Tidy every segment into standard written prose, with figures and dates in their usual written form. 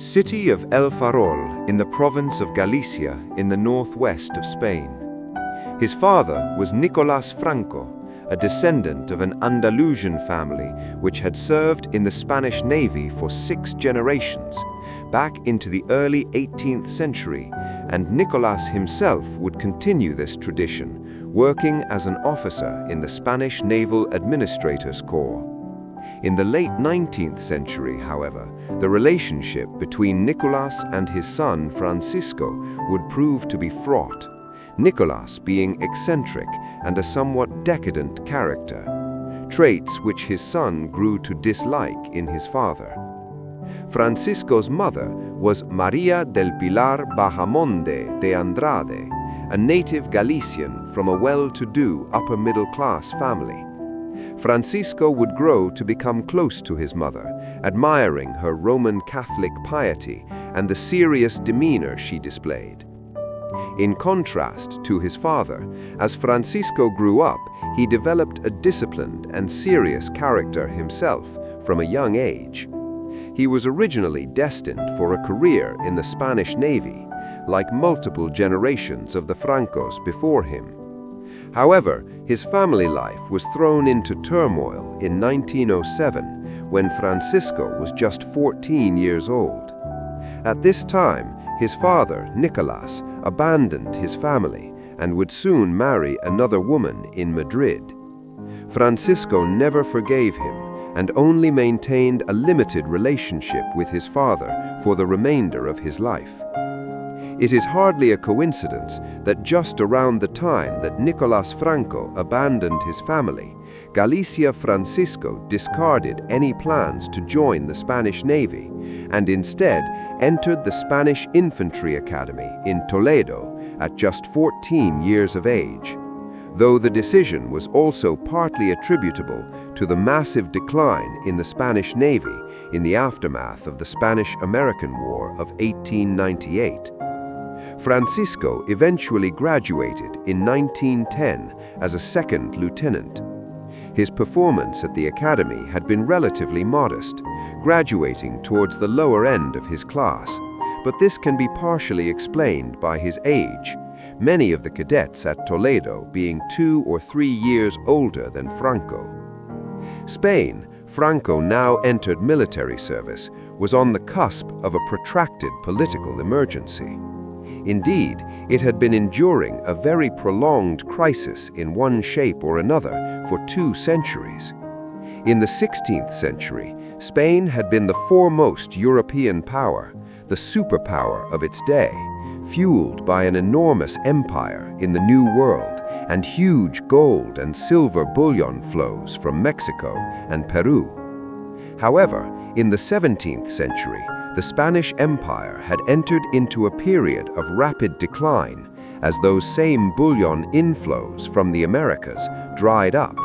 City of El Farol in the province of Galicia in the northwest of Spain. His father was Nicolás Franco, a descendant of an Andalusian family which had served in the Spanish Navy for 6 generations, back into the early 18th century, and Nicolás himself would continue this tradition, working as an officer in the Spanish Naval Administrators Corps. In the late 19th century, however, the relationship between Nicolás and his son Francisco would prove to be fraught, Nicolás being eccentric and a somewhat decadent character, traits which his son grew to dislike in his father. Francisco's mother was María del Pilar Bahamonde de Andrade, a native Galician from a well-to-do upper-middle-class family. Francisco would grow to become close to his mother, admiring her Roman Catholic piety and the serious demeanor she displayed. In contrast to his father, as Francisco grew up, he developed a disciplined and serious character himself from a young age. He was originally destined for a career in the Spanish Navy, like multiple generations of the Francos before him. However, his family life was thrown into turmoil in 1907 when Francisco was just 14 years old. At this time, his father, Nicolás, abandoned his family and would soon marry another woman in Madrid. Francisco never forgave him and only maintained a limited relationship with his father for the remainder of his life. It is hardly a coincidence that just around the time that Nicolás Franco abandoned his family, Galicia Francisco discarded any plans to join the Spanish Navy and instead entered the Spanish Infantry Academy in Toledo at just 14 years of age, though the decision was also partly attributable to the massive decline in the Spanish Navy in the aftermath of the Spanish-American War of 1898. Francisco eventually graduated in 1910 as a second lieutenant. His performance at the academy had been relatively modest, graduating towards the lower end of his class, but this can be partially explained by his age, many of the cadets at Toledo being 2 or 3 years older than Franco. Spain, Franco now entered military service, was on the cusp of a protracted political emergency. Indeed, it had been enduring a very prolonged crisis in one shape or another for 2 centuries. In the 16th century, Spain had been the foremost European power, the superpower of its day, fueled by an enormous empire in the New World and huge gold and silver bullion flows from Mexico and Peru. However, in the 17th century, the Spanish Empire had entered into a period of rapid decline as those same bullion inflows from the Americas dried up,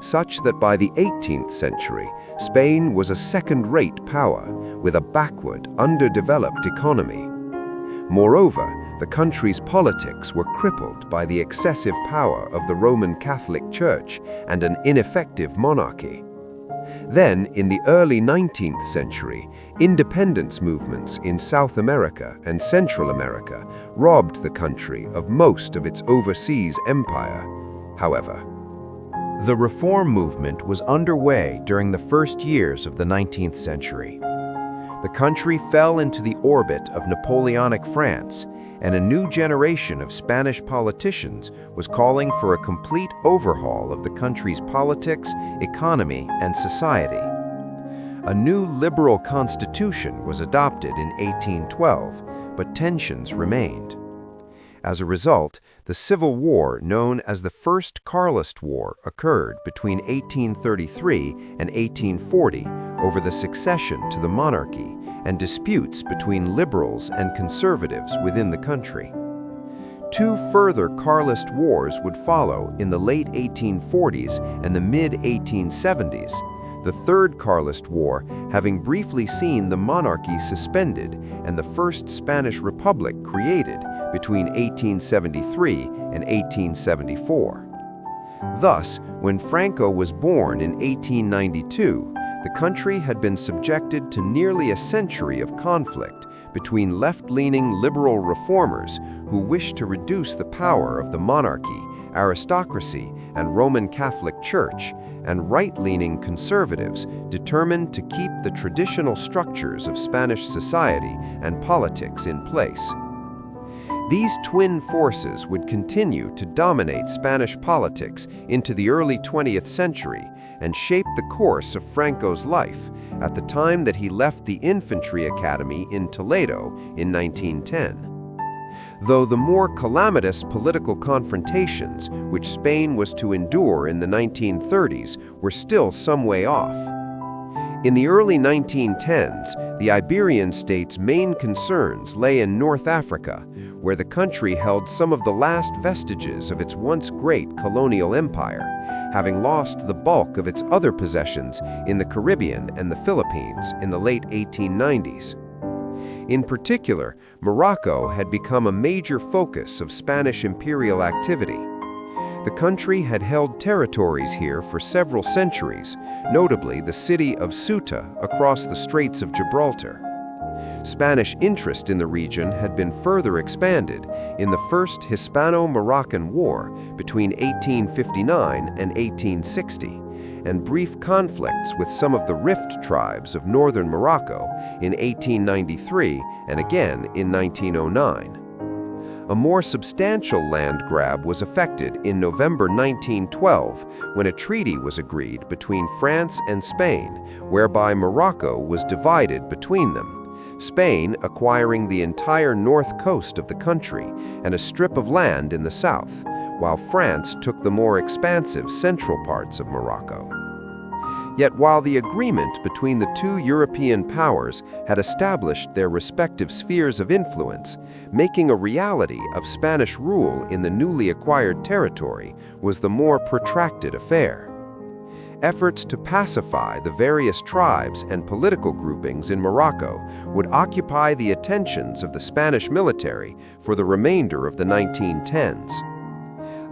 such that by the 18th century, Spain was a second-rate power with a backward, underdeveloped economy. Moreover, the country's politics were crippled by the excessive power of the Roman Catholic Church and an ineffective monarchy. Then, in the early 19th century, independence movements in South America and Central America robbed the country of most of its overseas empire. However, the reform movement was underway during the first years of the 19th century. The country fell into the orbit of Napoleonic France, and a new generation of Spanish politicians was calling for a complete overhaul of the country's politics, economy, and society. A new liberal constitution was adopted in 1812, but tensions remained. As a result, the civil war known as the First Carlist War occurred between 1833 and 1840 over the succession to the monarchy and disputes between liberals and conservatives within the country. 2 further Carlist wars would follow in the late 1840s and the mid-1870s, the Third Carlist War having briefly seen the monarchy suspended and the First Spanish Republic created between 1873 and 1874. Thus, when Franco was born in 1892, the country had been subjected to nearly a century of conflict between left-leaning liberal reformers who wished to reduce the power of the monarchy, aristocracy, and Roman Catholic Church, and right-leaning conservatives determined to keep the traditional structures of Spanish society and politics in place. These twin forces would continue to dominate Spanish politics into the early 20th century and shape the course of Franco's life at the time that he left the Infantry Academy in Toledo in 1910. Though the more calamitous political confrontations which Spain was to endure in the 1930s were still some way off. In the early 1910s, the Iberian state's main concerns lay in North Africa, where the country held some of the last vestiges of its once great colonial empire, having lost the bulk of its other possessions in the Caribbean and the Philippines in the late 1890s. In particular, Morocco had become a major focus of Spanish imperial activity. The country had held territories here for several centuries, notably the city of Ceuta across the Straits of Gibraltar. Spanish interest in the region had been further expanded in the First Hispano-Moroccan War between 1859 and 1860, and brief conflicts with some of the Rift tribes of northern Morocco in 1893 and again in 1909. A more substantial land grab was effected in November 1912 when a treaty was agreed between France and Spain, whereby Morocco was divided between them, Spain acquiring the entire north coast of the country and a strip of land in the south, while France took the more expansive central parts of Morocco. Yet while the agreement between the two European powers had established their respective spheres of influence, making a reality of Spanish rule in the newly acquired territory was the more protracted affair. Efforts to pacify the various tribes and political groupings in Morocco would occupy the attentions of the Spanish military for the remainder of the 1910s.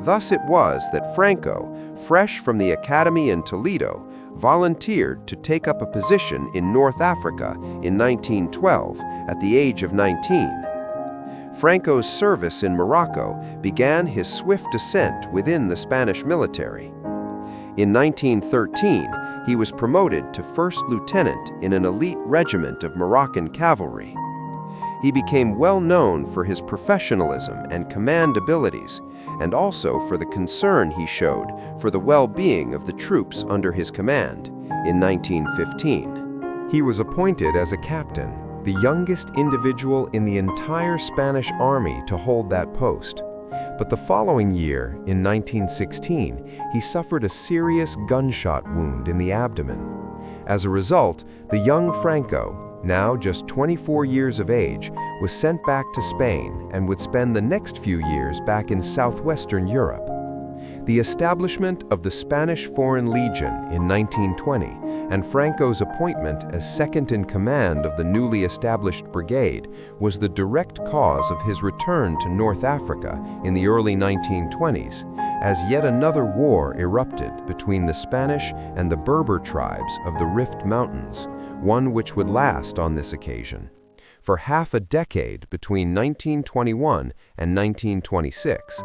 Thus it was that Franco, fresh from the academy in Toledo, volunteered to take up a position in North Africa in 1912 at the age of 19. Franco's service in Morocco began his swift ascent within the Spanish military. In 1913, he was promoted to first lieutenant in an elite regiment of Moroccan cavalry. He became well known for his professionalism and command abilities, and also for the concern he showed for the well-being of the troops under his command in 1915. He was appointed as a captain, the youngest individual in the entire Spanish army to hold that post. But the following year, in 1916, he suffered a serious gunshot wound in the abdomen. As a result, the young Franco, now just 24 years of age, was sent back to Spain and would spend the next few years back in southwestern Europe. The establishment of the Spanish Foreign Legion in 1920 and Franco's appointment as second-in-command of the newly established brigade was the direct cause of his return to North Africa in the early 1920s, as yet another war erupted between the Spanish and the Berber tribes of the Rift Mountains, one which would last on this occasion for half a decade between 1921 and 1926.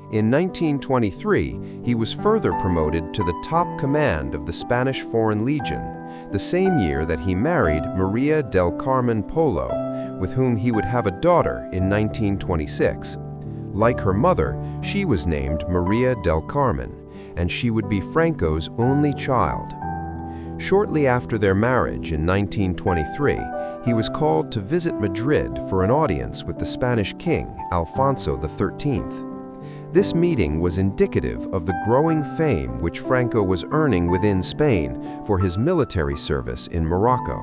In 1923, he was further promoted to the top command of the Spanish Foreign Legion, the same year that he married Maria del Carmen Polo, with whom he would have a daughter in 1926. Like her mother, she was named Maria del Carmen, and she would be Franco's only child. Shortly after their marriage in 1923, he was called to visit Madrid for an audience with the Spanish king, Alfonso XIII. This meeting was indicative of the growing fame which Franco was earning within Spain for his military service in Morocco.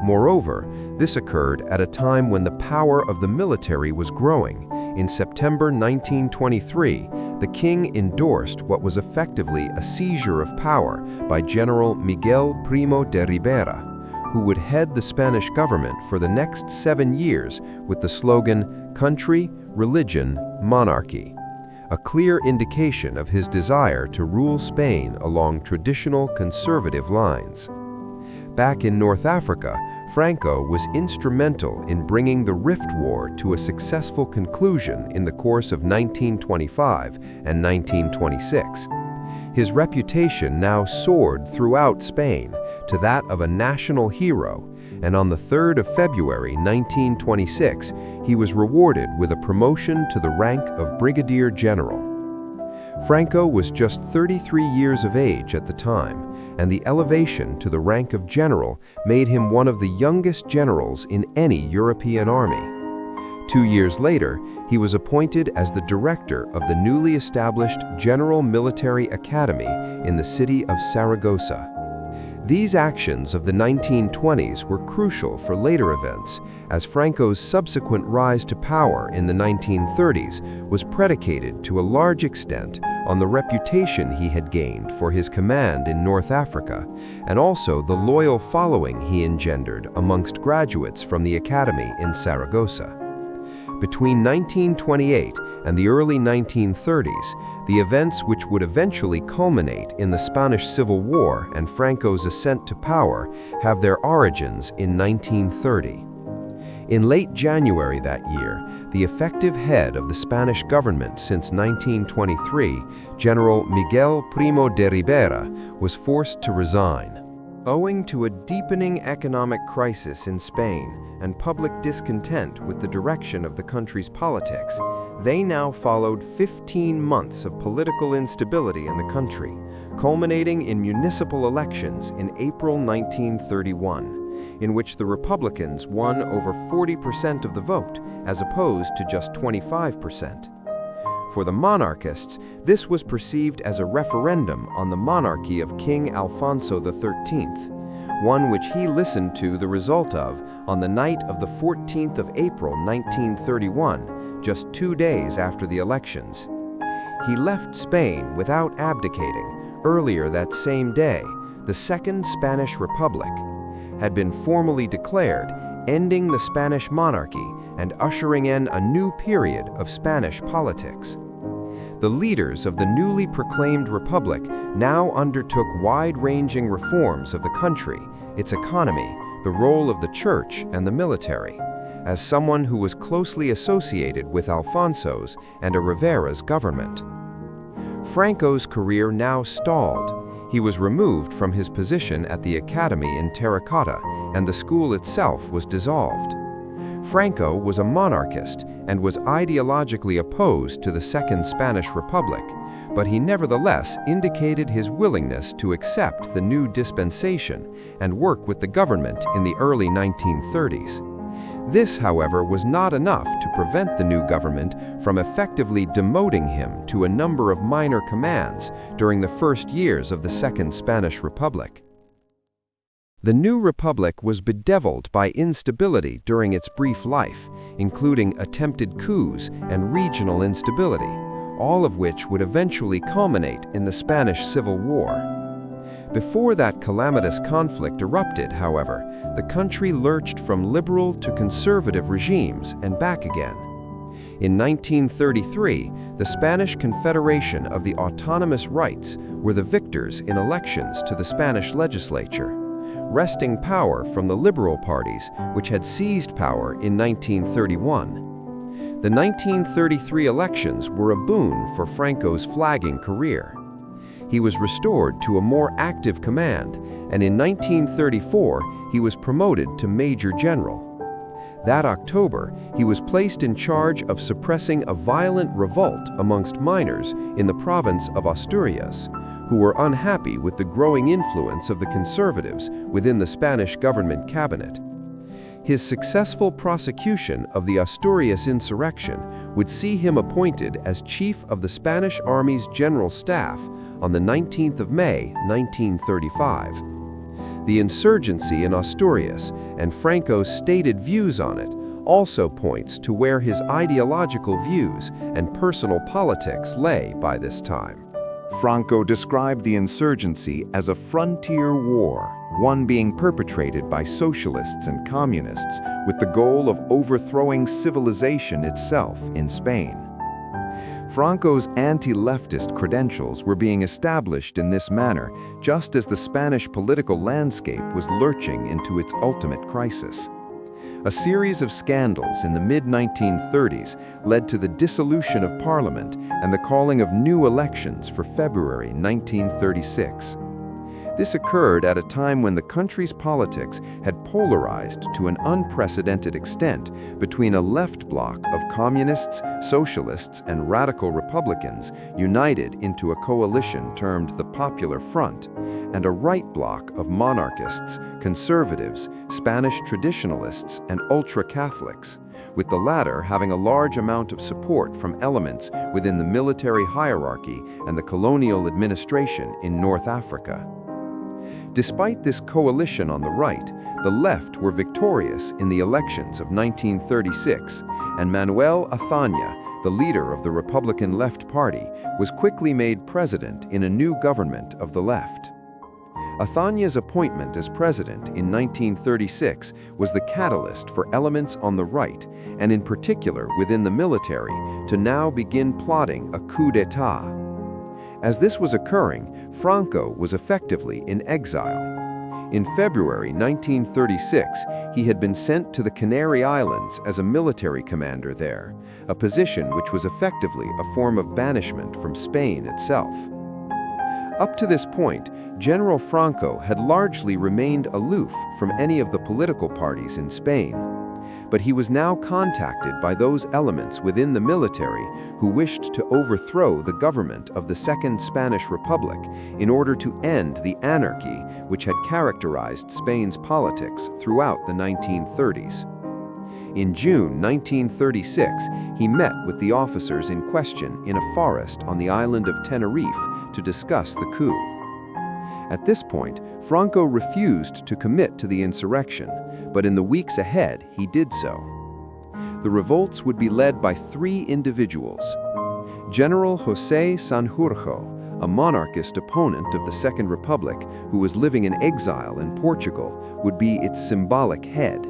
Moreover, this occurred at a time when the power of the military was growing. In September 1923, the king endorsed what was effectively a seizure of power by General Miguel Primo de Rivera, who would head the Spanish government for the next 7 years with the slogan, "Country, Religion, Monarchy," a clear indication of his desire to rule Spain along traditional conservative lines. Back in North Africa, Franco was instrumental in bringing the Rift War to a successful conclusion in the course of 1925 and 1926. His reputation now soared throughout Spain to that of a national hero, and on the 3rd of February 1926, he was rewarded with a promotion to the rank of Brigadier General. Franco was just 33 years of age at the time, and the elevation to the rank of general made him one of the youngest generals in any European army. 2 years later, he was appointed as the director of the newly established General Military Academy in the city of Saragossa. These actions of the 1920s were crucial for later events, as Franco's subsequent rise to power in the 1930s was predicated to a large extent on the reputation he had gained for his command in North Africa, and also the loyal following he engendered amongst graduates from the academy in Saragossa. Between 1928 and the early 1930s, the events which would eventually culminate in the Spanish Civil War and Franco's ascent to power have their origins in 1930. In late January that year, the effective head of the Spanish government since 1923, General Miguel Primo de Rivera, was forced to resign. Owing to a deepening economic crisis in Spain and public discontent with the direction of the country's politics, they now followed 15 months of political instability in the country, culminating in municipal elections in April 1931, in which the Republicans won over 40% of the vote, as opposed to just 25%. For the monarchists, this was perceived as a referendum on the monarchy of King Alfonso XIII, one which he listened to the result of on the night of the 14th of April 1931, just 2 days after the elections. He left Spain without abdicating. Earlier that same day, the Second Spanish Republic had been formally declared, ending the Spanish monarchy and ushering in a new period of Spanish politics. The leaders of the newly proclaimed republic now undertook wide-ranging reforms of the country, its economy, the role of the church and the military. As someone who was closely associated with Alfonso's and a Rivera's government, Franco's career now stalled. He was removed from his position at the academy in Terracotta, and the school itself was dissolved. Franco was a monarchist and was ideologically opposed to the Second Spanish Republic, but he nevertheless indicated his willingness to accept the new dispensation and work with the government in the early 1930s. This, however, was not enough to prevent the new government from effectively demoting him to a number of minor commands during the first years of the Second Spanish Republic. The new republic was bedeviled by instability during its brief life, including attempted coups and regional instability, all of which would eventually culminate in the Spanish Civil War. Before that calamitous conflict erupted, however, the country lurched from liberal to conservative regimes and back again. In 1933, the Spanish Confederation of the Autonomous Rights were the victors in elections to the Spanish legislature, wresting power from the liberal parties, which had seized power in 1931. The 1933 elections were a boon for Franco's flagging career. He was restored to a more active command, and in 1934 he was promoted to Major General. That October, he was placed in charge of suppressing a violent revolt amongst miners in the province of Asturias, who were unhappy with the growing influence of the conservatives within the Spanish government cabinet. His successful prosecution of the Asturias insurrection would see him appointed as chief of the Spanish Army's General Staff on the 19th of May, 1935. The insurgency in Asturias and Franco's stated views on it also points to where his ideological views and personal politics lay by this time. Franco described the insurgency as a frontier war, one being perpetrated by socialists and communists with the goal of overthrowing civilization itself in Spain. Franco's anti-leftist credentials were being established in this manner, just as the Spanish political landscape was lurching into its ultimate crisis. A series of scandals in the mid-1930s led to the dissolution of Parliament and the calling of new elections for February 1936. This occurred at a time when the country's politics had polarized to an unprecedented extent between a left bloc of communists, socialists, and radical Republicans united into a coalition termed the Popular Front, and a right bloc of monarchists, conservatives, Spanish traditionalists, and ultra-Catholics, with the latter having a large amount of support from elements within the military hierarchy and the colonial administration in North Africa. Despite this coalition on the right, the left were victorious in the elections of 1936, and Manuel Azaña, the leader of the Republican Left Party, was quickly made president in a new government of the left. Azaña's appointment as president in 1936 was the catalyst for elements on the right, and in particular within the military, to now begin plotting a coup d'état. As this was occurring, Franco was effectively in exile. In February 1936, he had been sent to the Canary Islands as a military commander there, a position which was effectively a form of banishment from Spain itself. Up to this point, General Franco had largely remained aloof from any of the political parties in Spain. But he was now contacted by those elements within the military who wished to overthrow the government of the Second Spanish Republic in order to end the anarchy which had characterized Spain's politics throughout the 1930s. In June 1936, he met with the officers in question in a forest on the island of Tenerife to discuss the coup. At this point, Franco refused to commit to the insurrection, but in the weeks ahead, he did so. The revolts would be led by three individuals. General José Sanjurjo, a monarchist opponent of the Second Republic who was living in exile in Portugal, would be its symbolic head.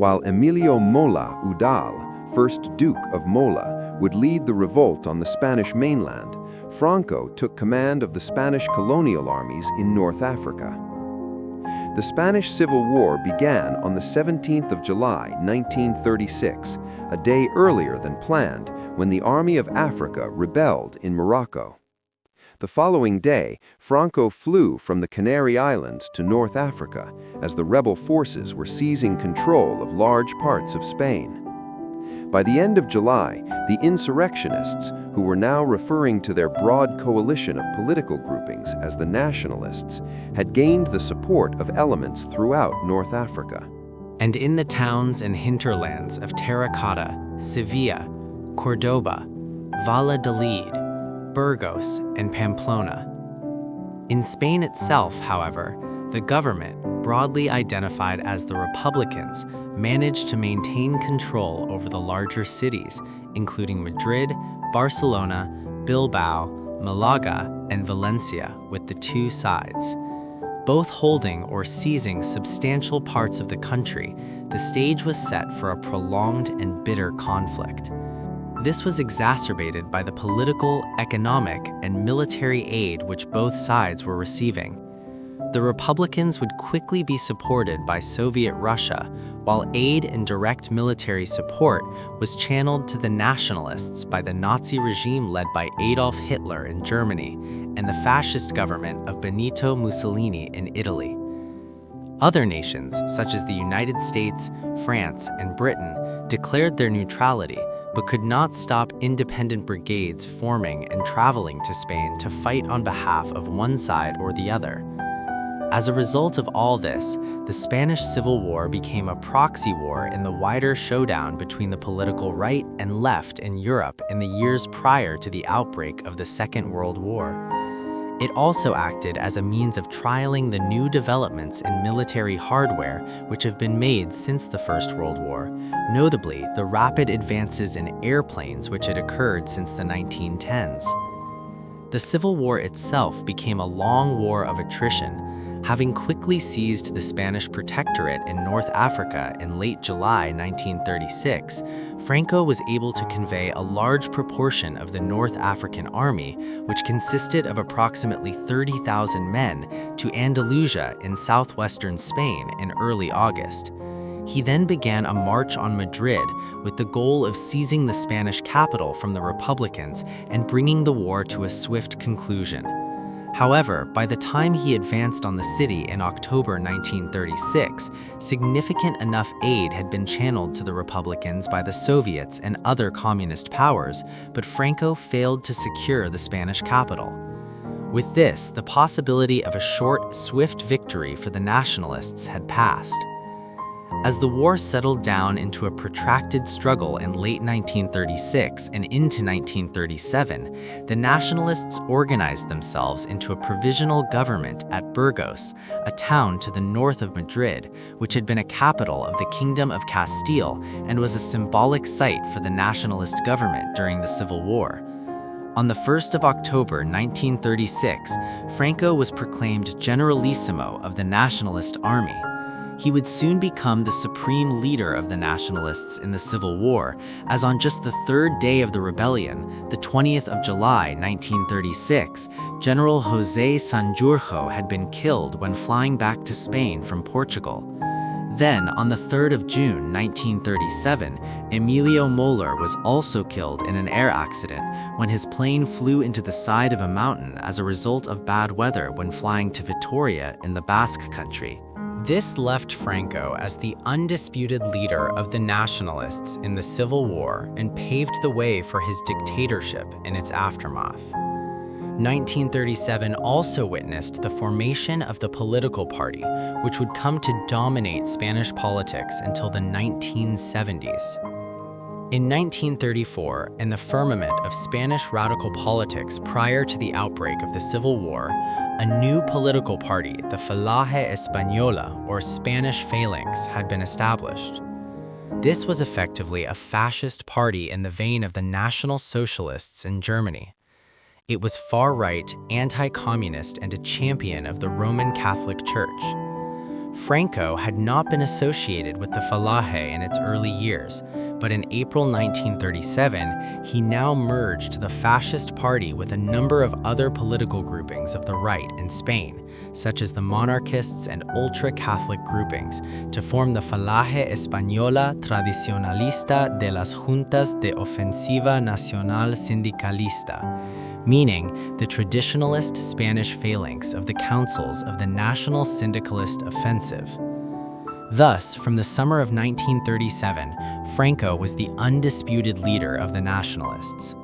While Emilio Mola Udal, first Duke of Mola, would lead the revolt on the Spanish mainland, Franco took command of the Spanish colonial armies in North Africa. The Spanish Civil War began on the 17th of July, 1936, a day earlier than planned, when the Army of Africa rebelled in Morocco. The following day, Franco flew from the Canary Islands to North Africa as the rebel forces were seizing control of large parts of Spain. By the end of July, the insurrectionists, who were now referring to their broad coalition of political groupings as the nationalists, had gained the support of elements throughout North Africa. And in the towns and hinterlands of Terracotta, Sevilla, Cordoba, Valladolid, Burgos, and Pamplona. In Spain itself, however, the government, broadly identified as the Republicans, managed to maintain control over the larger cities, including Madrid, Barcelona, Bilbao, Malaga, and Valencia, with the two sides. Both holding or seizing substantial parts of the country, the stage was set for a prolonged and bitter conflict. This was exacerbated by the political, economic, and military aid which both sides were receiving. The Republicans would quickly be supported by Soviet Russia, while aid and direct military support was channeled to the nationalists by the Nazi regime led by Adolf Hitler in Germany and the fascist government of Benito Mussolini in Italy. Other nations, such as the United States, France, and Britain, declared their neutrality, but could not stop independent brigades forming and traveling to Spain to fight on behalf of one side or the other. As a result of all this, the Spanish Civil War became a proxy war in the wider showdown between the political right and left in Europe in the years prior to the outbreak of the Second World War. It also acted as a means of trialing the new developments in military hardware which have been made since the First World War, notably the rapid advances in airplanes which had occurred since the 1910s. The Civil War itself became a long war of attrition, Having quickly seized the Spanish protectorate in North Africa in late July 1936, Franco was able to convey a large proportion of the North African army, which consisted of approximately 30,000 men, to Andalusia in southwestern Spain in early August. He then began a march on Madrid with the goal of seizing the Spanish capital from the Republicans and bringing the war to a swift conclusion. However, by the time he advanced on the city in October 1936, significant enough aid had been channeled to the Republicans by the Soviets and other communist powers, but Franco failed to secure the Spanish capital. With this, the possibility of a short, swift victory for the nationalists had passed. As the war settled down into a protracted struggle in late 1936 and into 1937, the nationalists organized themselves into a provisional government at Burgos, a town to the north of Madrid, which had been a capital of the Kingdom of Castile and was a symbolic site for the nationalist government during the Civil War. On the 1st of October 1936, Franco was proclaimed Generalissimo of the Nationalist Army. He would soon become the supreme leader of the nationalists in the Civil War, as on just the third day of the rebellion, the 20th of July 1936, General José Sanjurjo had been killed when flying back to Spain from Portugal. Then, on the 3rd of June 1937, Emilio Moller was also killed in an air accident when his plane flew into the side of a mountain as a result of bad weather when flying to Vitoria in the Basque Country. This left Franco as the undisputed leader of the nationalists in the Civil War and paved the way for his dictatorship in its aftermath. 1937 also witnessed the formation of the political party, which would come to dominate Spanish politics until the 1970s. In 1934, in the firmament of Spanish radical politics prior to the outbreak of the Civil War, a new political party, the Falange Española, or Spanish Phalanx, had been established. This was effectively a fascist party in the vein of the National Socialists in Germany. It was far-right, anti-communist, and a champion of the Roman Catholic Church. Franco had not been associated with the Falange in its early years, but in April 1937, he now merged the fascist party with a number of other political groupings of the right in Spain, such as the monarchists and ultra-Catholic groupings, to form the Falange Española Tradicionalista de las Juntas de Ofensiva Nacional Sindicalista, meaning the traditionalist Spanish phalanx of the councils of the National Syndicalist Offensive. Thus, from the summer of 1937, Franco was the undisputed leader of the nationalists.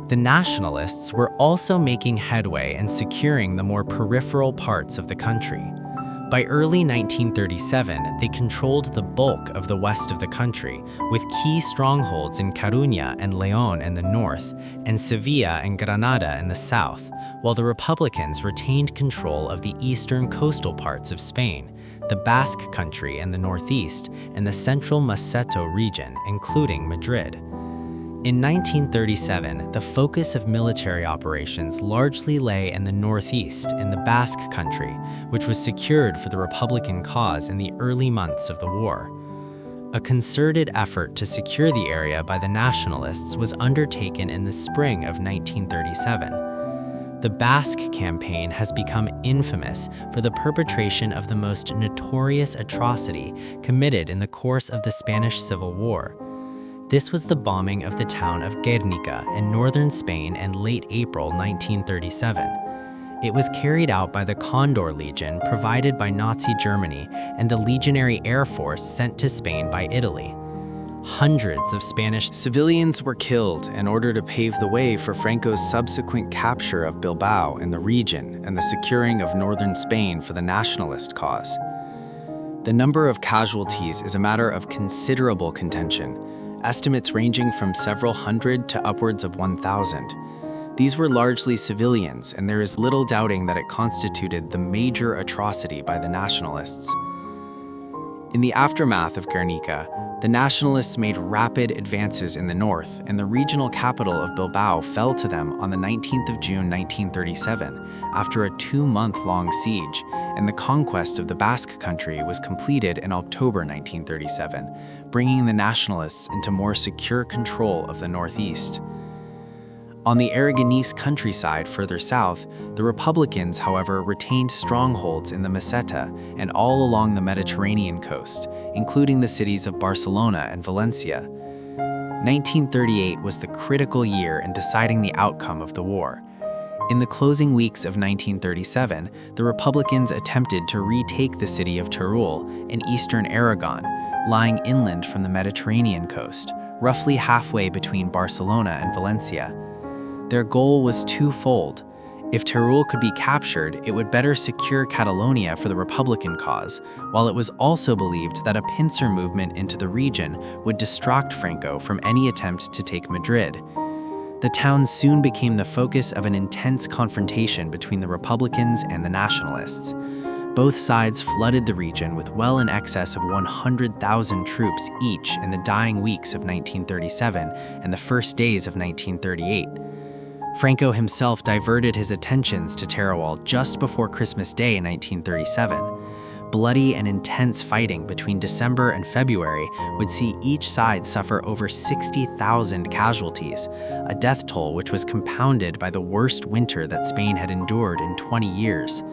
The nationalists were also making headway in securing the more peripheral parts of the country. By early 1937, they controlled the bulk of the west of the country, with key strongholds in Coruña and León in the north, and Sevilla and Granada in the south, while the Republicans retained control of the eastern coastal parts of Spain, the Basque Country in the northeast, and the central Maceto region, including Madrid. In 1937, the focus of military operations largely lay in the northeast in the Basque Country, which was secured for the Republican cause in the early months of the war. A concerted effort to secure the area by the nationalists was undertaken in the spring of 1937. The Basque campaign has become infamous for the perpetration of the most notorious atrocity committed in the course of the Spanish Civil War. This was the bombing of the town of Guernica in northern Spain in late April 1937. It was carried out by the Condor Legion provided by Nazi Germany and the Legionary Air Force sent to Spain by Italy. Hundreds of Spanish civilians were killed in order to pave the way for Franco's subsequent capture of Bilbao in the region and the securing of northern Spain for the nationalist cause. The number of casualties is a matter of considerable contention, estimates ranging from several hundred to upwards of 1,000. These were largely civilians, and there is little doubting that it constituted the major atrocity by the nationalists. In the aftermath of Guernica, the nationalists made rapid advances in the north, and the regional capital of Bilbao fell to them on the 19th of June 1937 after a 2-month-long siege, and the conquest of the Basque Country was completed in October 1937, bringing the nationalists into more secure control of the northeast. On the Aragonese countryside further south, the Republicans, however, retained strongholds in the Meseta and all along the Mediterranean coast, including the cities of Barcelona and Valencia. 1938 was the critical year in deciding the outcome of the war. In the closing weeks of 1937, the Republicans attempted to retake the city of Teruel in eastern Aragon, lying inland from the Mediterranean coast, roughly halfway between Barcelona and Valencia. Their goal was twofold. If Teruel could be captured, it would better secure Catalonia for the Republican cause, while it was also believed that a pincer movement into the region would distract Franco from any attempt to take Madrid. The town soon became the focus of an intense confrontation between the Republicans and the nationalists. Both sides flooded the region with well in excess of 100,000 troops each in the dying weeks of 1937 and the first days of 1938. Franco himself diverted his attentions to Teruel just before Christmas Day in 1937. Bloody and intense fighting between December and February would see each side suffer over 60,000 casualties, a death toll which was compounded by the worst winter that Spain had endured in 20 years.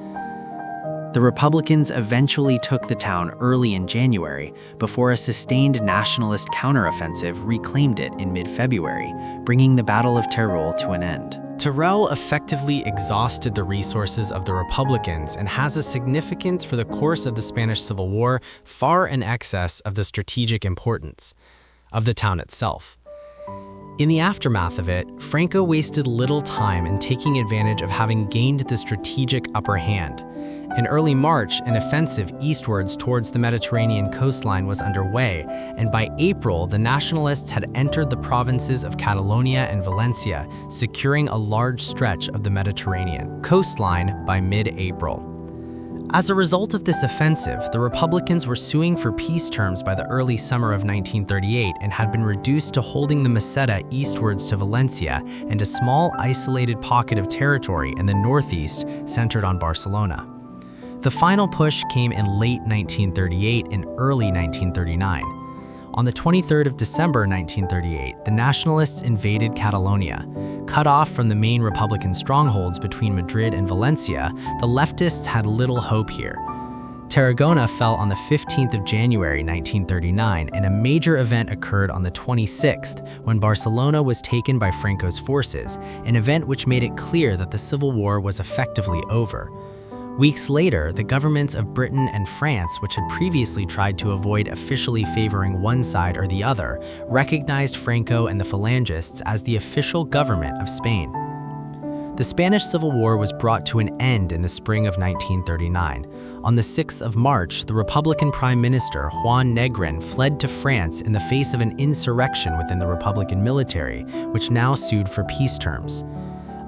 The Republicans eventually took the town early in January before a sustained nationalist counteroffensive reclaimed it in mid-February, bringing the Battle of Teruel to an end. Teruel effectively exhausted the resources of the Republicans and has a significance for the course of the Spanish Civil War far in excess of the strategic importance of the town itself. In the aftermath of it, Franco wasted little time in taking advantage of having gained the strategic upper hand. In early March, an offensive eastwards towards the Mediterranean coastline was underway, and by April, the nationalists had entered the provinces of Catalonia and Valencia, securing a large stretch of the Mediterranean coastline by mid-April. As a result of this offensive, the Republicans were suing for peace terms by the early summer of 1938 and had been reduced to holding the Meseta eastwards to Valencia and a small isolated pocket of territory in the northeast centered on Barcelona. The final push came in late 1938 and early 1939. On the 23rd of December 1938, the nationalists invaded Catalonia. Cut off from the main Republican strongholds between Madrid and Valencia, the leftists had little hope here. Tarragona fell on the 15th of January 1939, and a major event occurred on the 26th when Barcelona was taken by Franco's forces, an event which made it clear that the Civil War was effectively over. Weeks later, the governments of Britain and France, which had previously tried to avoid officially favoring one side or the other, recognized Franco and the Phalangists as the official government of Spain. The Spanish Civil War was brought to an end in the spring of 1939. On the 6th of March, the Republican Prime Minister Juan Negrin fled to France in the face of an insurrection within the Republican military, which now sued for peace terms.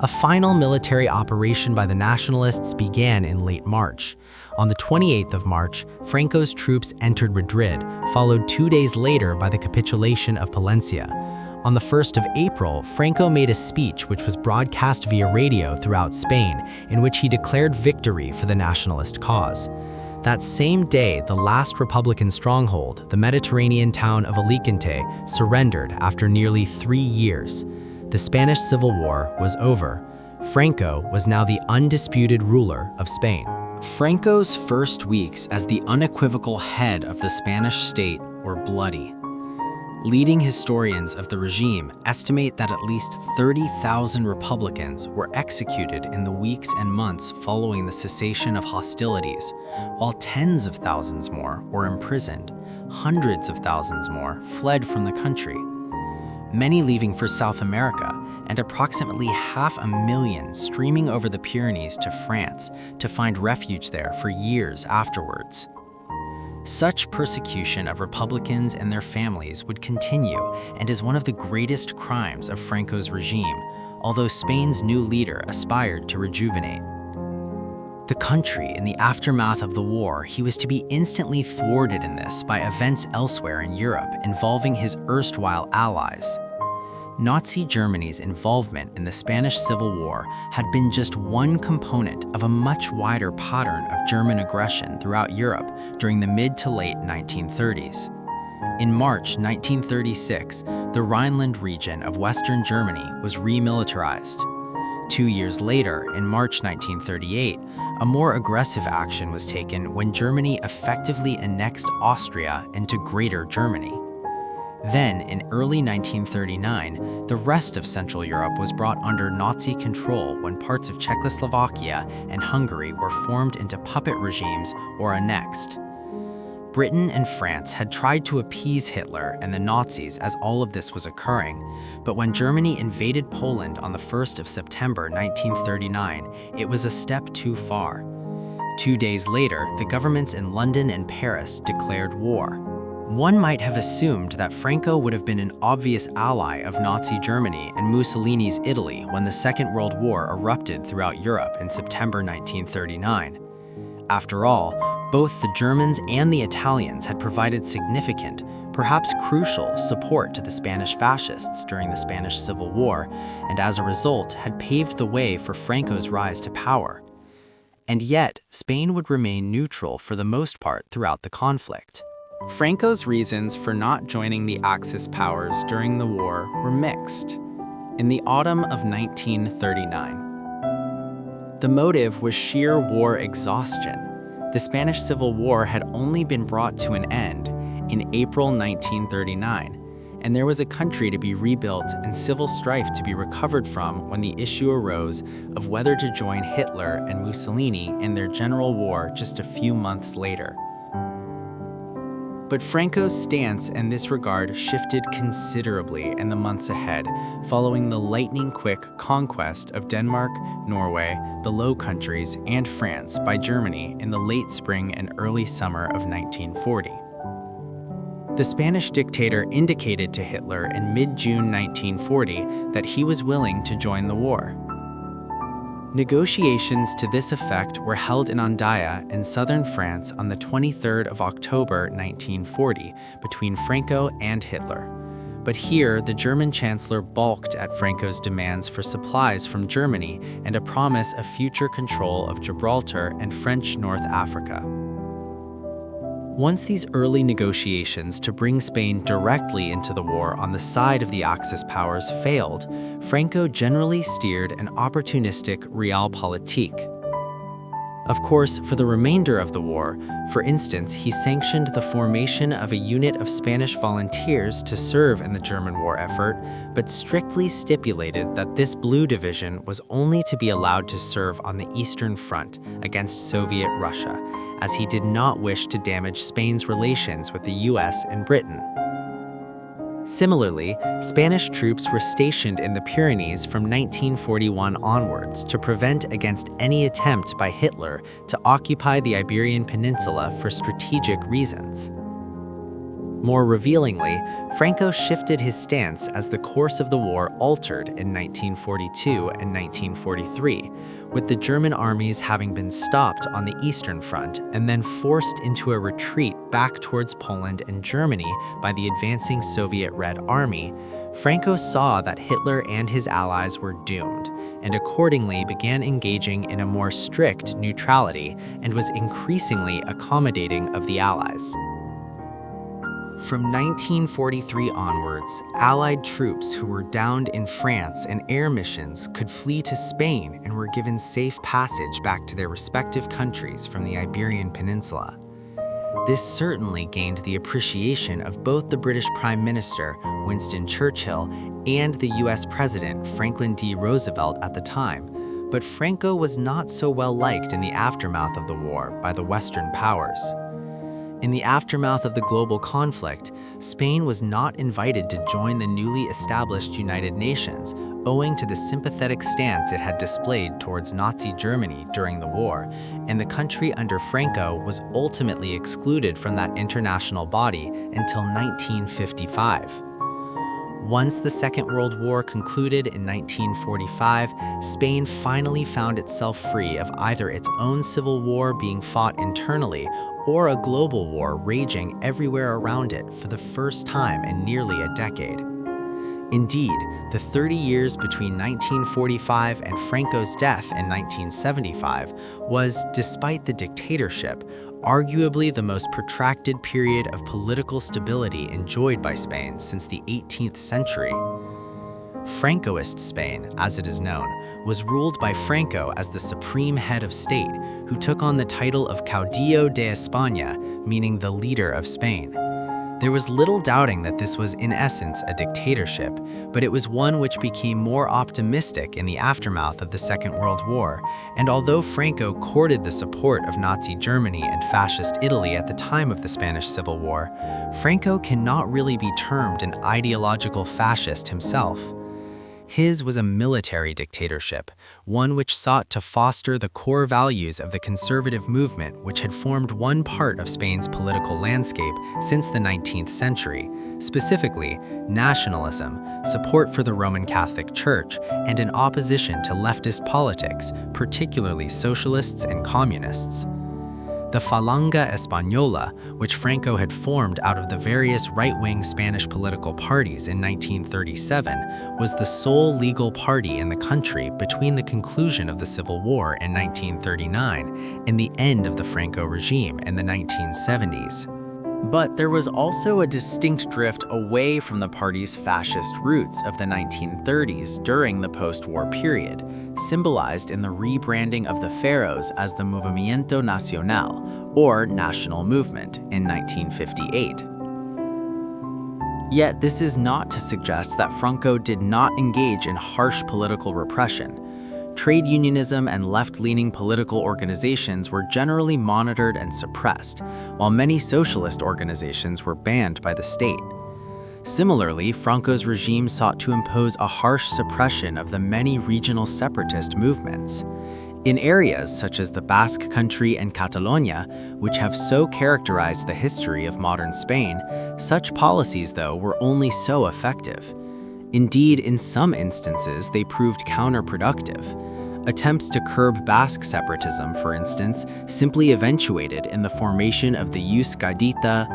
A final military operation by the nationalists began in late March. On the 28th of March, Franco's troops entered Madrid, followed 2 days later by the capitulation of Palencia. On the 1st of April, Franco made a speech which was broadcast via radio throughout Spain, in which he declared victory for the nationalist cause. That same day, the last Republican stronghold, the Mediterranean town of Alicante, surrendered after nearly 3 years. The Spanish Civil War was over. Franco was now the undisputed ruler of Spain. Franco's first weeks as the unequivocal head of the Spanish state were bloody. Leading historians of the regime estimate that at least 30,000 Republicans were executed in the weeks and months following the cessation of hostilities, while tens of thousands more were imprisoned. Hundreds of thousands more fled from the country, many leaving for South America, and approximately 500,000 streaming over the Pyrenees to France to find refuge there for years afterwards. Such persecution of Republicans and their families would continue and is one of the greatest crimes of Franco's regime, although Spain's new leader aspired to rejuvenate. The country, in the aftermath of the war, he was to be instantly thwarted in this by events elsewhere in Europe involving his erstwhile allies. Nazi Germany's involvement in the Spanish Civil War had been just one component of a much wider pattern of German aggression throughout Europe during the mid to late 1930s. In March 1936, the Rhineland region of Western Germany was remilitarized. 2 years later, in March 1938, a more aggressive action was taken when Germany effectively annexed Austria into Greater Germany. Then, in early 1939, the rest of Central Europe was brought under Nazi control when parts of Czechoslovakia and Hungary were formed into puppet regimes or annexed. Britain and France had tried to appease Hitler and the Nazis as all of this was occurring, but when Germany invaded Poland on the 1st of September 1939, it was a step too far. 2 days later, the governments in London and Paris declared war. One might have assumed that Franco would have been an obvious ally of Nazi Germany and Mussolini's Italy when the Second World War erupted throughout Europe in September 1939. After all, both the Germans and the Italians had provided significant, perhaps crucial, support to the Spanish fascists during the Spanish Civil War, and as a result had paved the way for Franco's rise to power. And yet, Spain would remain neutral for the most part throughout the conflict. Franco's reasons for not joining the Axis powers during the war were mixed. In the autumn of 1939, the motive was sheer war exhaustion. The Spanish Civil War had only been brought to an end in April 1939, and there was a country to be rebuilt and civil strife to be recovered from when the issue arose of whether to join Hitler and Mussolini in their general war just a few months later. But Franco's stance in this regard shifted considerably in the months ahead, following the lightning-quick conquest of Denmark, Norway, the Low Countries, and France by Germany in the late spring and early summer of 1940. The Spanish dictator indicated to Hitler in mid-June 1940 that he was willing to join the war. Negotiations to this effect were held in Andaya in southern France on the 23rd of October 1940 between Franco and Hitler. But here, the German chancellor balked at Franco's demands for supplies from Germany and a promise of future control of Gibraltar and French North Africa. Once these early negotiations to bring Spain directly into the war on the side of the Axis powers failed, Franco generally steered an opportunistic realpolitik. Of course, for the remainder of the war, for instance, he sanctioned the formation of a unit of Spanish volunteers to serve in the German war effort, but strictly stipulated that this Blue Division was only to be allowed to serve on the Eastern Front against Soviet Russia, as he did not wish to damage Spain's relations with the US and Britain. Similarly, Spanish troops were stationed in the Pyrenees from 1941 onwards to prevent against any attempt by Hitler to occupy the Iberian Peninsula for strategic reasons. More revealingly, Franco shifted his stance as the course of the war altered in 1942 and 1943, with the German armies having been stopped on the Eastern Front and then forced into a retreat back towards Poland and Germany by the advancing Soviet Red Army. Franco saw that Hitler and his allies were doomed, and accordingly began engaging in a more strict neutrality and was increasingly accommodating of the Allies. From 1943 onwards, Allied troops who were downed in France in air missions could flee to Spain and were given safe passage back to their respective countries from the Iberian Peninsula. This certainly gained the appreciation of both the British Prime Minister, Winston Churchill, and the US President, Franklin D. Roosevelt at the time, but Franco was not so well liked in the aftermath of the war by the Western powers. In the aftermath of the global conflict, Spain was not invited to join the newly established United Nations, owing to the sympathetic stance it had displayed towards Nazi Germany during the war, and the country under Franco was ultimately excluded from that international body until 1955. Once the Second World War concluded in 1945, Spain finally found itself free of either its own civil war being fought internally or a global war raging everywhere around it for the first time in nearly a decade. Indeed, the 30 years between 1945 and Franco's death in 1975 was, despite the dictatorship, arguably the most protracted period of political stability enjoyed by Spain since the 18th century. Francoist Spain, as it is known, was ruled by Franco as the supreme head of state, who took on the title of Caudillo de España, meaning the leader of Spain. There was little doubting that this was in essence a dictatorship, but it was one which became more optimistic in the aftermath of the Second World War, and although Franco courted the support of Nazi Germany and Fascist Italy at the time of the Spanish Civil War, Franco cannot really be termed an ideological fascist himself. His was a military dictatorship, one which sought to foster the core values of the conservative movement which had formed one part of Spain's political landscape since the 19th century, specifically nationalism, support for the Roman Catholic Church, and an opposition to leftist politics, particularly socialists and communists. The Falanga Española, which Franco had formed out of the various right-wing Spanish political parties in 1937, was the sole legal party in the country between the conclusion of the Civil War in 1939 and the end of the Franco regime in the 1970s. But there was also a distinct drift away from the party's fascist roots of the 1930s during the post-war period, symbolized in the rebranding of the Fueros as the Movimiento Nacional, or National Movement, in 1958. Yet this is not to suggest that Franco did not engage in harsh political repression. Trade unionism and left-leaning political organizations were generally monitored and suppressed, while many socialist organizations were banned by the state. Similarly, Franco's regime sought to impose a harsh suppression of the many regional separatist movements. In areas such as the Basque Country and Catalonia, which have so characterized the history of modern Spain, such policies, though, were only so effective. Indeed, in some instances, they proved counterproductive. Attempts to curb Basque separatism, for instance, simply eventuated in the formation of the Euskadita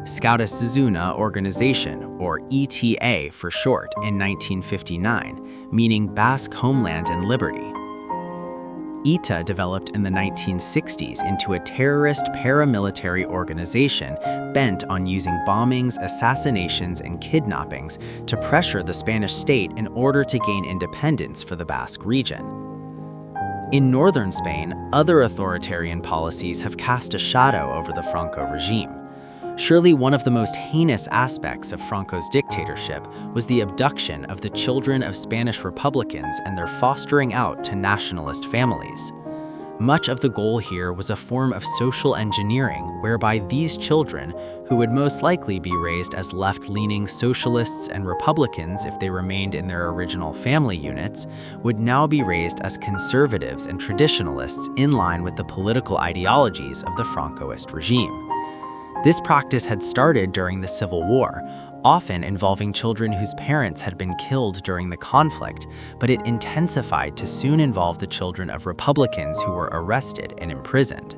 Skautasuna organization, or ETA for short, in 1959, meaning Basque Homeland and Liberty. ETA developed in the 1960s into a terrorist paramilitary organization bent on using bombings, assassinations, and kidnappings to pressure the Spanish state in order to gain independence for the Basque region. In northern Spain, other authoritarian policies have cast a shadow over the Franco regime. Surely one of the most heinous aspects of Franco's dictatorship was the abduction of the children of Spanish Republicans and their fostering out to nationalist families. Much of the goal here was a form of social engineering whereby these children, who would most likely be raised as left-leaning socialists and Republicans if they remained in their original family units, would now be raised as conservatives and traditionalists in line with the political ideologies of the Francoist regime. This practice had started during the Civil War, often involving children whose parents had been killed during the conflict, but it intensified to soon involve the children of Republicans who were arrested and imprisoned.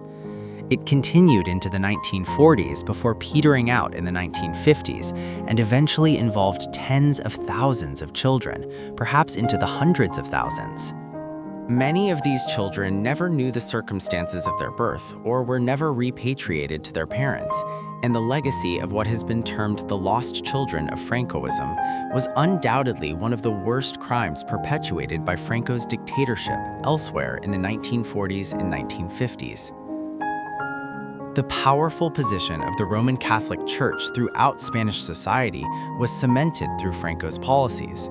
It continued into the 1940s before petering out in the 1950s, and eventually involved tens of thousands of children, perhaps into the hundreds of thousands. Many of these children never knew the circumstances of their birth or were never repatriated to their parents, and the legacy of what has been termed the lost children of Francoism was undoubtedly one of the worst crimes perpetuated by Franco's dictatorship elsewhere in the 1940s and 1950s. The powerful position of the Roman Catholic Church throughout Spanish society was cemented through Franco's policies.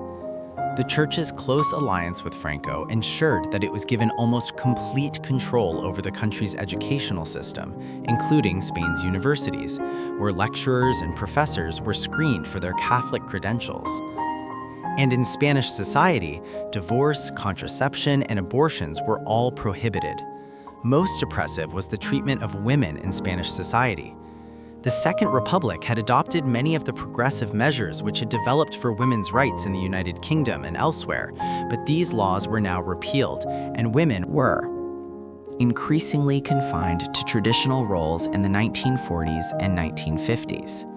The Church's close alliance with Franco ensured that it was given almost complete control over the country's educational system, including Spain's universities, where lecturers and professors were screened for their Catholic credentials. And in Spanish society, divorce, contraception, and abortions were all prohibited. Most oppressive was the treatment of women in Spanish society. The Second Republic had adopted many of the progressive measures which had developed for women's rights in the United Kingdom and elsewhere, but these laws were now repealed, and women were increasingly confined to traditional roles in the 1940s and 1950s.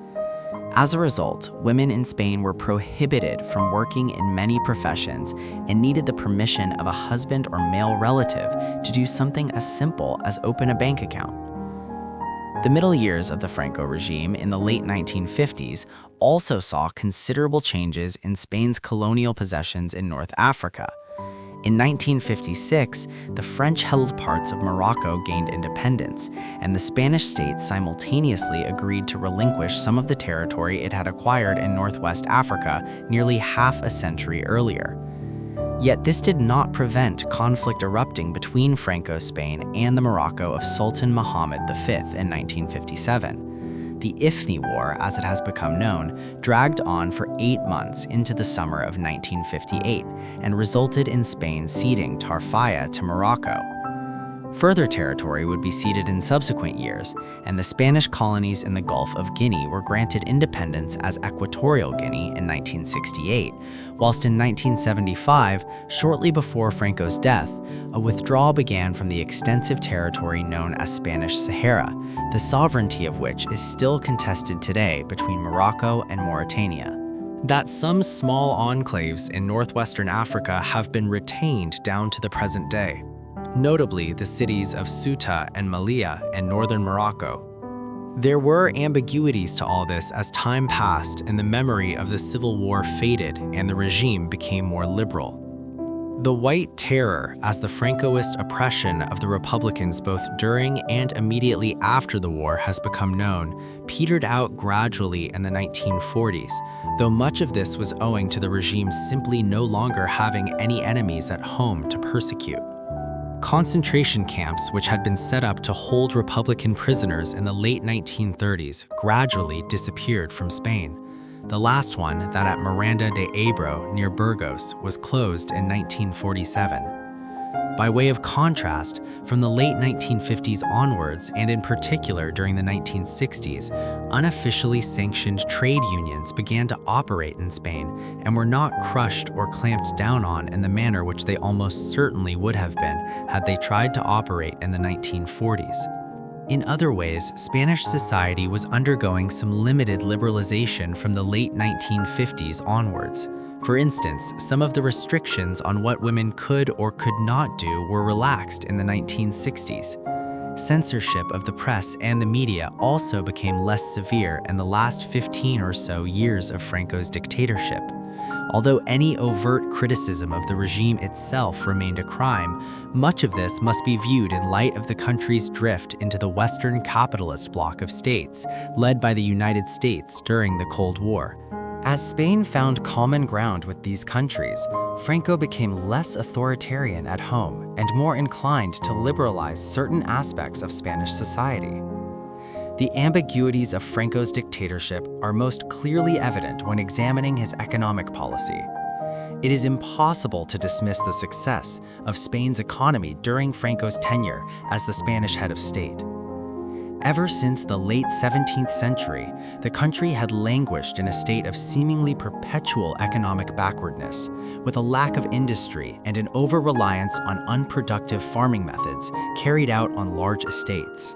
As a result, women in Spain were prohibited from working in many professions and needed the permission of a husband or male relative to do something as simple as open a bank account. The middle years of the Franco regime in the late 1950s also saw considerable changes in Spain's colonial possessions in North Africa. In 1956, the French-held parts of Morocco gained independence, and the Spanish state simultaneously agreed to relinquish some of the territory it had acquired in northwest Africa nearly half a century earlier. Yet this did not prevent conflict erupting between Franco Spain and the Morocco of Sultan Muhammad V in 1957. The Ifni War, as it has become known, dragged on for 8 months into the summer of 1958 and resulted in Spain ceding Tarfaya to Morocco. Further territory would be ceded in subsequent years, and the Spanish colonies in the Gulf of Guinea were granted independence as Equatorial Guinea in 1968, whilst in 1975, shortly before Franco's death, a withdrawal began from the extensive territory known as Spanish Sahara, the sovereignty of which is still contested today between Morocco and Mauritania. That some small enclaves in northwestern Africa have been retained down to the present day, notably the cities of Ceuta and Melilla in northern Morocco. There were ambiguities to all this as time passed and the memory of the civil war faded and the regime became more liberal. The White Terror, as the Francoist oppression of the Republicans both during and immediately after the war has become known, petered out gradually in the 1940s, though much of this was owing to the regime simply no longer having any enemies at home to persecute. Concentration camps, which had been set up to hold Republican prisoners in the late 1930s, gradually disappeared from Spain. The last one, that at Miranda de Ebro near Burgos, was closed in 1947. By way of contrast, from the late 1950s onwards, and in particular during the 1960s, unofficially sanctioned trade unions began to operate in Spain and were not crushed or clamped down on in the manner which they almost certainly would have been had they tried to operate in the 1940s. In other ways, Spanish society was undergoing some limited liberalization from the late 1950s onwards. For instance, some of the restrictions on what women could or could not do were relaxed in the 1960s. Censorship of the press and the media also became less severe in the last 15 or so years of Franco's dictatorship. Although any overt criticism of the regime itself remained a crime, much of this must be viewed in light of the country's drift into the Western capitalist bloc of states, led by the United States during the Cold War. As Spain found common ground with these countries, Franco became less authoritarian at home and more inclined to liberalize certain aspects of Spanish society. The ambiguities of Franco's dictatorship are most clearly evident when examining his economic policy. It is impossible to dismiss the success of Spain's economy during Franco's tenure as the Spanish head of state. Ever since the late 17th century, the country had languished in a state of seemingly perpetual economic backwardness, with a lack of industry and an over-reliance on unproductive farming methods carried out on large estates.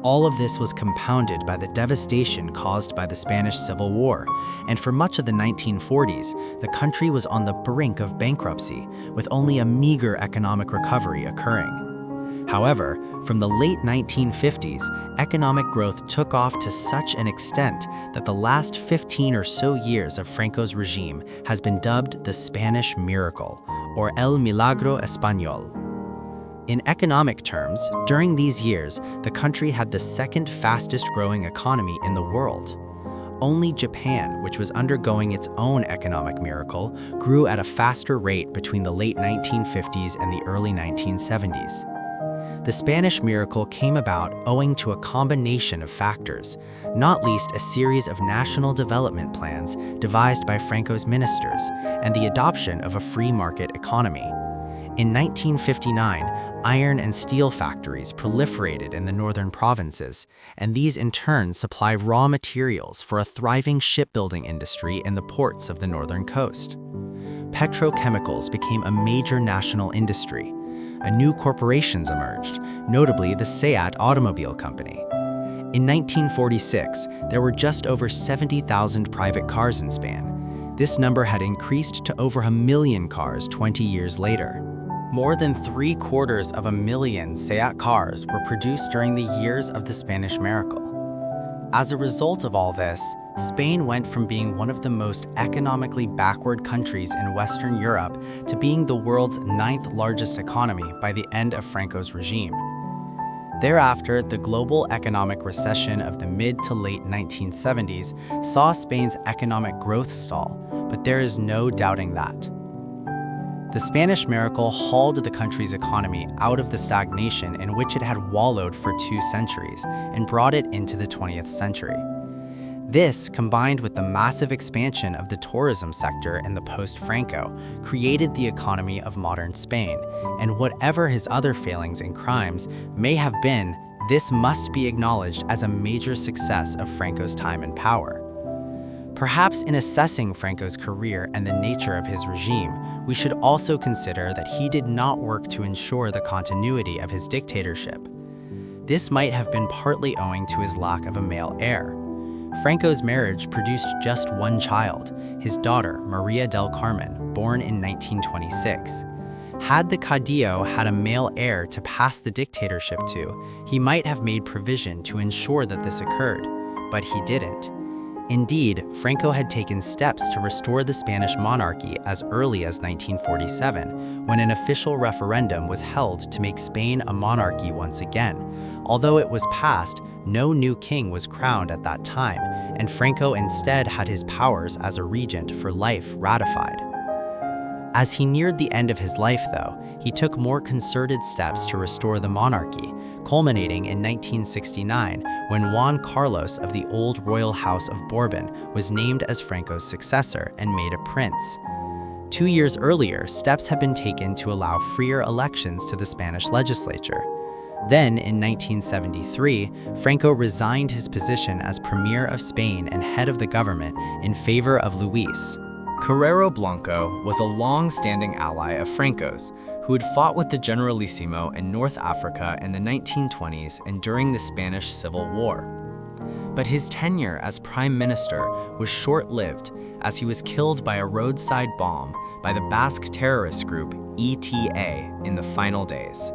All of this was compounded by the devastation caused by the Spanish Civil War, and for much of the 1940s, the country was on the brink of bankruptcy, with only a meager economic recovery occurring. However, from the late 1950s, economic growth took off to such an extent that the last 15 or so years of Franco's regime has been dubbed the Spanish Miracle, or El Milagro Español. In economic terms, during these years, the country had the second fastest growing economy in the world. Only Japan, which was undergoing its own economic miracle, grew at a faster rate between the late 1950s and the early 1970s. The Spanish miracle came about owing to a combination of factors, not least a series of national development plans devised by Franco's ministers and the adoption of a free market economy. In 1959, iron and steel factories proliferated in the northern provinces, and these in turn supply raw materials for a thriving shipbuilding industry in the ports of the northern coast. Petrochemicals became a major national industry. New corporations emerged, notably the SEAT automobile company. In 1946, there were just over 70,000 private cars in Spain. This number had increased to over 1 million cars 20 years later. More than 750,000 SEAT cars were produced during the years of the Spanish miracle. As a result of all this, Spain went from being one of the most economically backward countries in Western Europe to being the world's 9th largest economy by the end of Franco's regime. Thereafter, the global economic recession of the mid to late 1970s saw Spain's economic growth stall, but there is no doubting that. The Spanish miracle hauled the country's economy out of the stagnation in which it had wallowed for 2 centuries and brought it into the 20th century. This, combined with the massive expansion of the tourism sector in the post-Franco, created the economy of modern Spain, and whatever his other failings and crimes may have been, this must be acknowledged as a major success of Franco's time in power. Perhaps in assessing Franco's career and the nature of his regime, we should also consider that he did not work to ensure the continuity of his dictatorship. This might have been partly owing to his lack of a male heir. Franco's marriage produced just one child, his daughter, Maria del Carmen, born in 1926. Had the caudillo had a male heir to pass the dictatorship to, he might have made provision to ensure that this occurred, but he didn't. Indeed, Franco had taken steps to restore the Spanish monarchy as early as 1947, when an official referendum was held to make Spain a monarchy once again. Although it was passed, no new king was crowned at that time, and Franco instead had his powers as a regent for life ratified. As he neared the end of his life, though, he took more concerted steps to restore the monarchy, culminating in 1969 when Juan Carlos of the old royal house of Bourbon was named as Franco's successor and made a prince. 2 years earlier, steps had been taken to allow freer elections to the Spanish legislature. Then, in 1973, Franco resigned his position as Premier of Spain and head of the government in favor of Luis. Carrero Blanco was a long-standing ally of Franco's, who had fought with the Generalissimo in North Africa in the 1920s and during the Spanish Civil War. But his tenure as prime minister was short-lived, as he was killed by a roadside bomb by the Basque terrorist group ETA in the final days.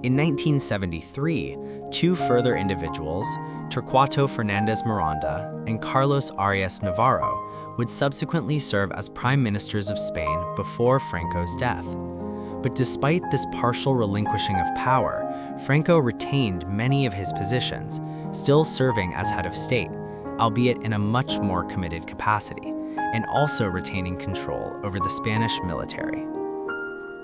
In 1973, 2 further individuals, Torquato Fernández Miranda and Carlos Arias Navarro, would subsequently serve as prime ministers of Spain before Franco's death. But despite this partial relinquishing of power, Franco retained many of his positions, still serving as head of state, albeit in a much more committed capacity, and also retaining control over the Spanish military.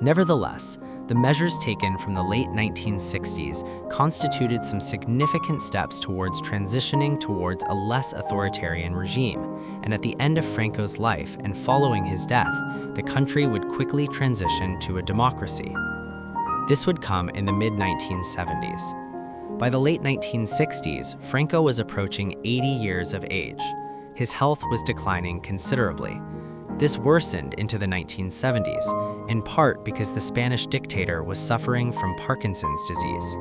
Nevertheless, the measures taken from the late 1960s constituted some significant steps towards transitioning towards a less authoritarian regime, and at the end of Franco's life and following his death, the country would quickly transition to a democracy. This would come in the mid-1970s. By the late 1960s, Franco was approaching 80 years of age. His health was declining considerably. This worsened into the 1970s, in part because the Spanish dictator was suffering from Parkinson's disease.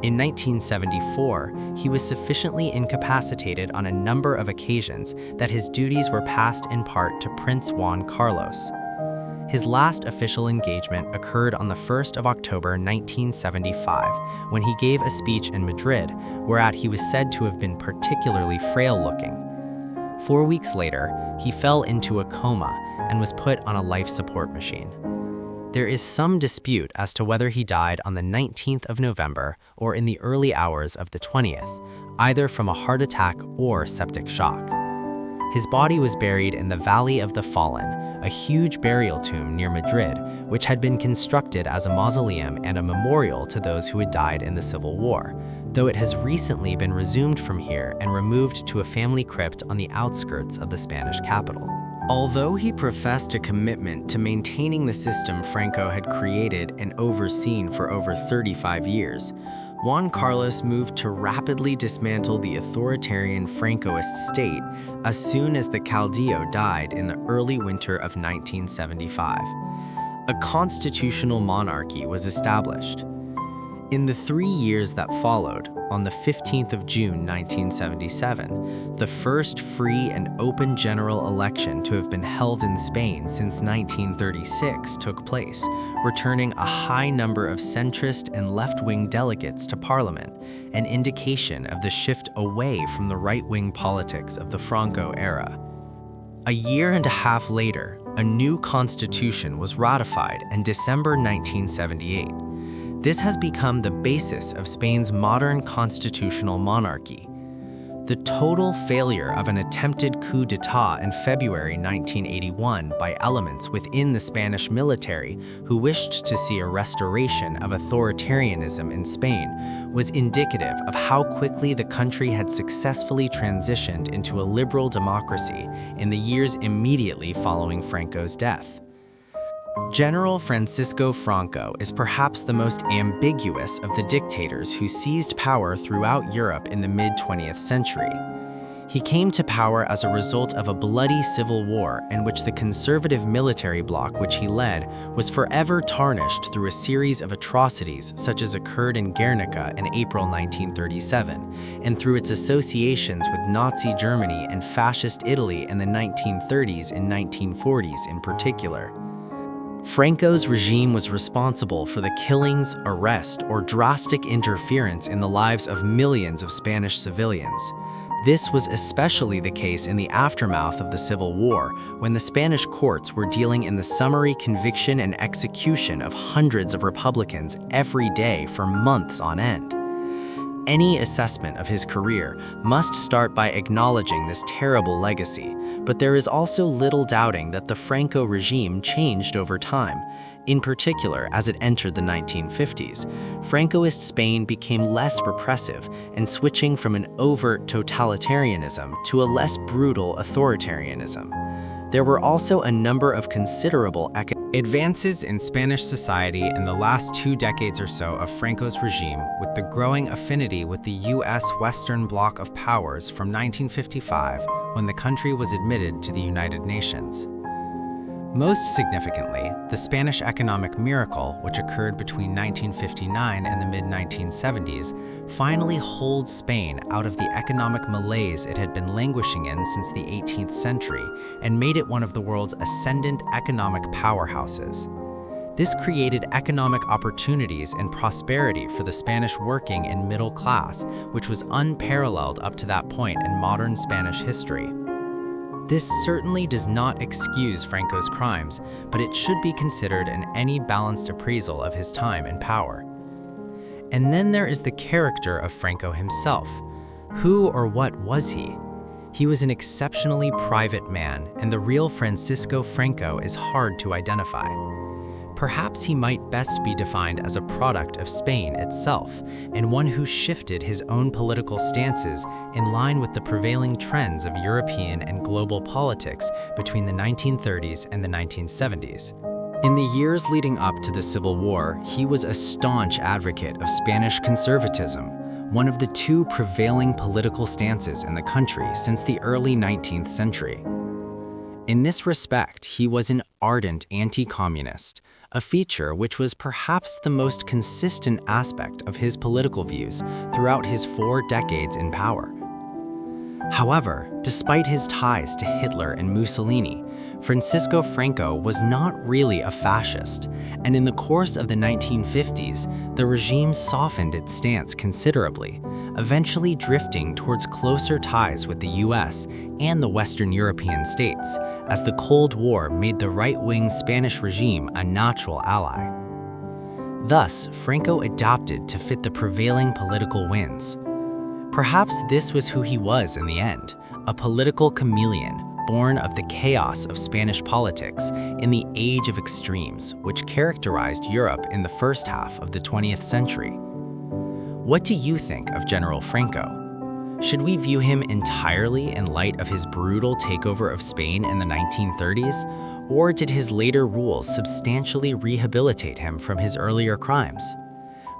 In 1974, he was sufficiently incapacitated on a number of occasions that his duties were passed in part to Prince Juan Carlos. His last official engagement occurred on the 1st of October 1975, when he gave a speech in Madrid, whereat he was said to have been particularly frail-looking. 4 weeks later, he fell into a coma and was put on a life support machine. There is some dispute as to whether he died on the 19th of November or in the early hours of the 20th, either from a heart attack or septic shock. His body was buried in the Valley of the Fallen, a huge burial tomb near Madrid, which had been constructed as a mausoleum and a memorial to those who had died in the Civil War, though it has recently been resumed from here and removed to a family crypt on the outskirts of the Spanish capital. Although he professed a commitment to maintaining the system Franco had created and overseen for over 35 years, Juan Carlos moved to rapidly dismantle the authoritarian Francoist state as soon as the Caudillo died in the early winter of 1975. A constitutional monarchy was established. In the 3 years that followed, on the 15th of June 1977, the first free and open general election to have been held in Spain since 1936 took place, returning a high number of centrist and left-wing delegates to parliament, an indication of the shift away from the right-wing politics of the Franco era. A year and a half later, a new constitution was ratified in December 1978. This has become the basis of Spain's modern constitutional monarchy. The total failure of an attempted coup d'etat in February 1981 by elements within the Spanish military who wished to see a restoration of authoritarianism in Spain was indicative of how quickly the country had successfully transitioned into a liberal democracy in the years immediately following Franco's death. General Francisco Franco is perhaps the most ambiguous of the dictators who seized power throughout Europe in the mid-20th century. He came to power as a result of a bloody civil war in which the conservative military bloc which he led was forever tarnished through a series of atrocities such as occurred in Guernica in April 1937, and through its associations with Nazi Germany and Fascist Italy in the 1930s and 1940s in particular. Franco's regime was responsible for the killings, arrest, or drastic interference in the lives of millions of Spanish civilians. This was especially the case in the aftermath of the Civil War, when the Spanish courts were dealing in the summary conviction and execution of hundreds of Republicans every day for months on end. Any assessment of his career must start by acknowledging this terrible legacy, but there is also little doubting that the Franco regime changed over time. In particular, as it entered the 1950s, Francoist Spain became less repressive and switching from an overt totalitarianism to a less brutal authoritarianism. There were also a number of considerable advances in Spanish society in the last 2 decades or so of Franco's regime, with the growing affinity with the U.S. Western Bloc of powers from 1955, when the country was admitted to the United Nations. Most significantly, the Spanish economic miracle, which occurred between 1959 and the mid-1970s, finally holds Spain out of the economic malaise it had been languishing in since the 18th century and made it one of the world's ascendant economic powerhouses. This created economic opportunities and prosperity for the Spanish working and middle class, which was unparalleled up to that point in modern Spanish history. This certainly does not excuse Franco's crimes, but it should be considered in any balanced appraisal of his time and power. And then there is the character of Franco himself. Who or what was he? He was an exceptionally private man, and the real Francisco Franco is hard to identify. Perhaps he might best be defined as a product of Spain itself, and one who shifted his own political stances in line with the prevailing trends of European and global politics between the 1930s and the 1970s. In the years leading up to the Civil War, he was a staunch advocate of Spanish conservatism, one of the 2 prevailing political stances in the country since the early 19th century. In this respect, he was an ardent anti-communist, a feature which was perhaps the most consistent aspect of his political views throughout his 4 decades in power. However, despite his ties to Hitler and Mussolini, Francisco Franco was not really a fascist, and in the course of the 1950s, the regime softened its stance considerably, eventually drifting towards closer ties with the US and the Western European states, as the Cold War made the right-wing Spanish regime a natural ally. Thus, Franco adapted to fit the prevailing political winds. Perhaps this was who he was in the end, a political chameleon, born of the chaos of Spanish politics in the age of extremes, which characterized Europe in the first half of the 20th century. What do you think of General Franco? Should we view him entirely in light of his brutal takeover of Spain in the 1930s, or did his later rules substantially rehabilitate him from his earlier crimes?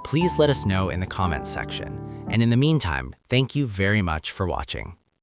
Please let us know in the comments section. And in the meantime, thank you very much for watching.